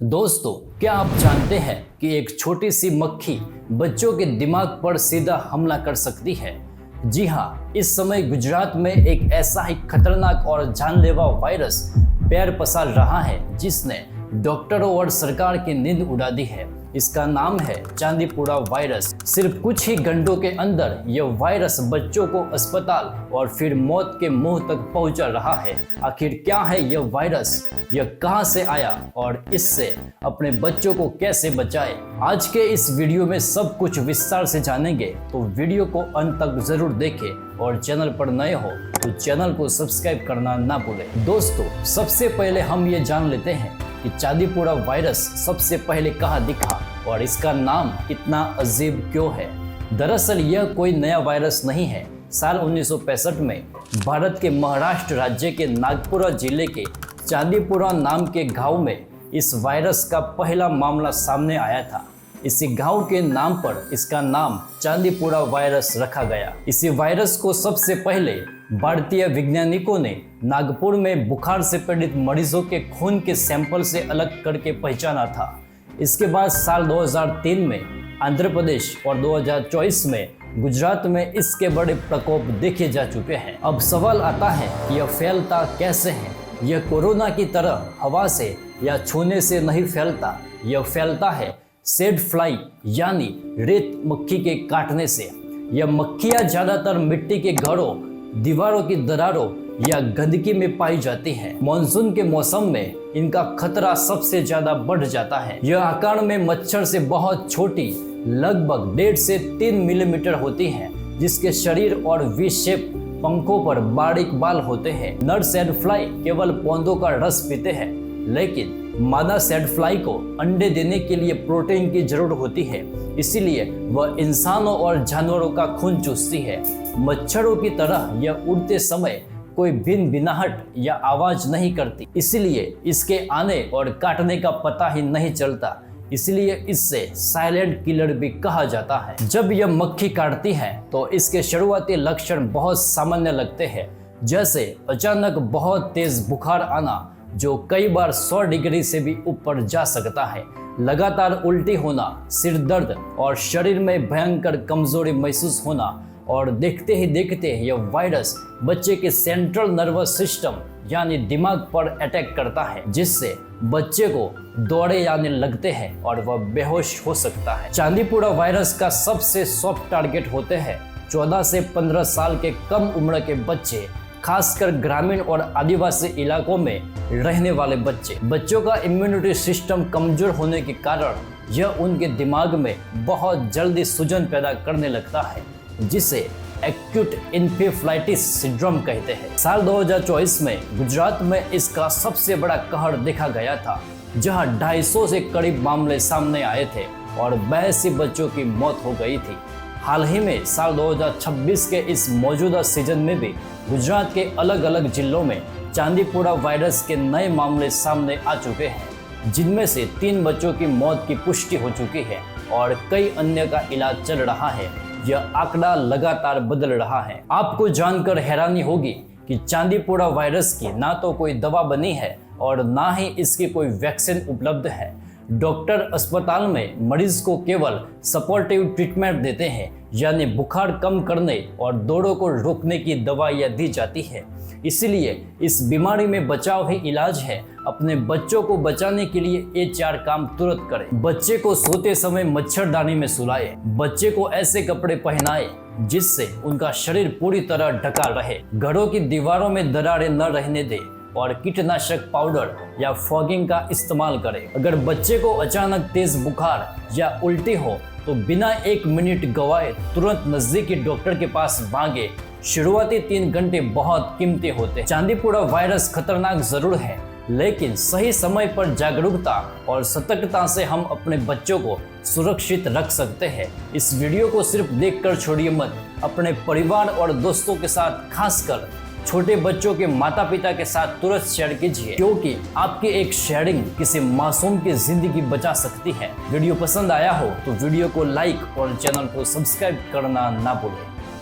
दोस्तों, क्या आप जानते हैं कि एक छोटी सी मक्खी बच्चों के दिमाग पर सीधा हमला कर सकती है? जी हाँ, इस समय गुजरात में एक ऐसा ही खतरनाक और जानलेवा वायरस पैर पसार रहा है जिसने डॉक्टरों और सरकार की नींद उड़ा दी है। इसका नाम है चांदीपुरा वायरस। सिर्फ कुछ ही घंटों के अंदर यह वायरस बच्चों को अस्पताल और फिर मौत के मुंह तक पहुंचा रहा है। आखिर क्या है यह वायरस, यह कहां से आया और इससे अपने बच्चों को कैसे बचाएं? आज के इस वीडियो में सब कुछ विस्तार से जानेंगे, तो वीडियो को अंत तक जरूर देखें और चैनल पर नए हो तो चैनल को सब्सक्राइब करना ना भूलें। दोस्तों, सबसे पहले हम ये जान लेते हैं कि चांदीपुरा वायरस सबसे पहले कहाँ दिखा और इसका नाम इतना अजीब क्यों है। दरअसल यह कोई नया वायरस नहीं है। साल 1965 में भारत के महाराष्ट्र राज्य के नागपुर जिले के चांदीपुरा नाम के गांव में इस वायरस का पहला मामला सामने आया था। इसी गांव के नाम पर इसका नाम चांदीपुरा वायरस रखा गया। इसी वायरस को सबसे पहले भारतीय वैज्ञानिकों ने नागपुर में बुखार से पीड़ित मरीजों के खून के सैंपल से अलग करके पहचाना था। इसके बाद साल 2003 में आंध्र प्रदेश और 2024 में गुजरात में इसके बड़े प्रकोप देखे जा चुके हैं। अब सवाल आता है कि यह फैलता कैसे है। यह कोरोना की तरह हवा से या छूने से नहीं फैलता। यह फैलता है सेड फ्लाई यानी रेत मक्खी के काटने से। यह मक्खियां ज्यादातर मिट्टी के घरों, दीवारों की दरारों या गंदगी में पाई जाती है। मानसून के मौसम में इनका खतरा सबसे ज्यादा बढ़ जाता है। यह आकार में मच्छर से बहुत छोटी, लगभग 1.5 से 3 मिलीमीटर होती है, जिसके शरीर और वी शेप पंखों पर बारीक बाल होते हैं। नर सैड फ्लाई केवल पौधों का रस पीते हैं, लेकिन मादा सैड फ्लाई को अंडे देने के लिए प्रोटीन की जरूरत होती है, इसीलिए वह इंसानों और जानवरों का खून चूसती है। मच्छरों की तरह यह उड़ते समय कोई भिनभिनाहट या आवाज नहीं करती, इसलिए इसके आने और काटने का पता ही नहीं चलता। इसलिए इससे साइलेंट किलर भी कहा जाता है। जब यह मक्खी काटती है तो इसके शुरुआती लक्षण बहुत सामान्य लगते हैं, जैसे अचानक बहुत तेज बुखार आना जो कई बार 100 डिग्री से भी ऊपर जा सकता है, लगातार उल्टी होना, सिर दर्द और शरीर में भयंकर कमजोरी महसूस होना, और देखते ही देखते यह वायरस बच्चे के सेंट्रल नर्वस सिस्टम यानी दिमाग पर अटैक करता है, जिससे बच्चे को दौड़े आने लगते हैं और वह बेहोश हो सकता है। चांदीपुरा वायरस का सबसे सॉफ्ट टारगेट होते हैं 14 से 15 साल के कम उम्र के बच्चे, खासकर ग्रामीण और आदिवासी इलाकों में रहने वाले बच्चे। बच्चों का इम्यूनिटी सिस्टम कमजोर होने के कारण यह उनके दिमाग में बहुत जल्दी सूजन पैदा करने लगता है, जिसे एक्यूट इन्फेफ्लाइटिस सिंड्रोम कहते हैं। साल 2024 में गुजरात में इसका सबसे बड़ा कहर देखा गया था, जहां 250 से करीब मामले सामने आए थे और 82 बच्चों की मौत हो गई थी। हाल ही में साल 2026 के इस मौजूदा सीजन में भी गुजरात के अलग अलग जिलों में चांदीपुरा वायरस के नए मामले सामने आ चुके हैं, जिनमें से 3 बच्चों की मौत की पुष्टि हो चुकी है और कई अन्य का इलाज चल रहा है। यह आंकड़ा लगातार बदल रहा है। आपको जानकर हैरानी होगी कि चांदीपुरा वायरस की ना तो कोई दवा बनी है और ना ही इसकी कोई वैक्सीन उपलब्ध है। डॉक्टर अस्पताल में मरीज को केवल सपोर्टिव ट्रीटमेंट देते हैं, यानी बुखार कम करने और दौड़ों को रोकने की दवाइयाँ दी जाती है। इसलिए इस बीमारी में बचाव ही इलाज है। अपने बच्चों को बचाने के लिए ये 4 काम तुरंत करें। बच्चे को सोते समय मच्छरदानी में सुलाए। बच्चे को ऐसे कपड़े पहनाए जिससे उनका शरीर पूरी तरह ढका रहे। घरों की दीवारों में दरारें न रहने दें और कीटनाशक पाउडर या फॉगिंग का इस्तेमाल करें। अगर बच्चे को अचानक तेज बुखार या उल्टी हो तो बिना 1 मिनट गवाए तुरंत नजदीकी डॉक्टर के पास भागे। शुरुआती 3 घंटे बहुत कीमती होते हैं। चांदीपुरा वायरस खतरनाक जरूर है, लेकिन सही समय पर जागरूकता और सतर्कता से हम अपने बच्चों को सुरक्षित रख सकते हैं। इस वीडियो को सिर्फ देखकर छोड़िए मत, अपने परिवार और दोस्तों के साथ, खासकर छोटे बच्चों के माता पिता के साथ तुरंत शेयर कीजिए, क्योंकि आपकी एक शेयरिंग किसी मासूम की जिंदगी बचा सकती है। वीडियो पसंद आया हो तो वीडियो को लाइक और चैनल को सब्सक्राइब करना ना भूलें।